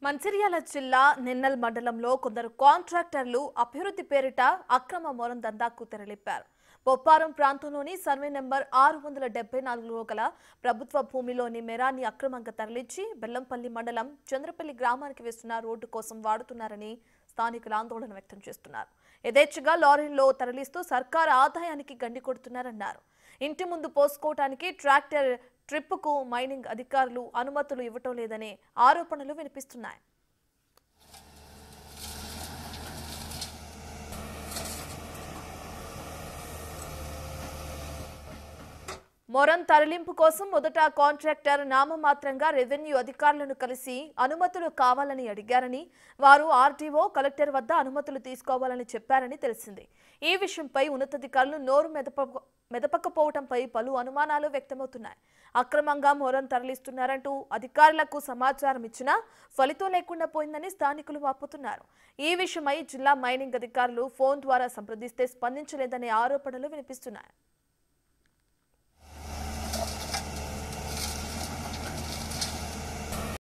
మంచిర్యాల జిల్లా నిన్నల్ మండలంలో కొందరు కాంట్రాక్టర్లు అభివృద్ధి పేరిట అక్రమ మొరం దందాకు తెరలేపారు. బొప్పారం ప్రాంతంలోని సర్వే నెంబర్ 674లో గల ప్రభుత్వ భూమిలోని మెరాన్ని అక్రమంగా తరలించి బెల్లంపల్లి మండలం చంద్రపల్లి గ్రామానికి వేస్తున్న రోడ్డు కోసం వాడుతున్నారని స్థానికులు ఆందోళన వ్యక్తం చేస్తున్నారు. యథేచ్ఛగా లారీల్లో తరలిస్తూ సర్కారు ఆదాయానికి గండి కొడుతున్నారన్నారు. ఇంటి ముందు పోసుకోవడానికి ట్రాక్టర్ ట్రిప్పుకు మైనింగ్ అధికారులు అనుమతులు ఇవ్వటం లేదనే ఆరోపణలు వినిపిస్తున్నాయి. మొరం తరలింపు కోసం మొదట కాంట్రాక్టర్ నామమాత్రంగా రెవెన్యూ అధికారులను కలిసి అనుమతులు కావాలని అడిగారని, వారు ఆర్టీఓ కలెక్టర్ వద్ద అనుమతులు తీసుకోవాలని చెప్పారని తెలిసింది. ఈ విషయంపై ఉన్నతాధికారులు నోరు మెదపకపోవడంపై పలు అనుమానాలు వ్యక్తమవుతున్నాయి. అక్రమంగా మొరం తరలిస్తున్నారంటూ అధికారులకు సమాచారం ఇచ్చినా ఫలితం లేకుండా పోయిందని స్థానికులు వాపోతున్నారు. ఈ విషయమై జిల్లా మైనింగ్ అధికారులు ఫోన్ ద్వారా సంప్రదిస్తే స్పందించలేదనే ఆరోపణలు వినిపిస్తున్నాయి.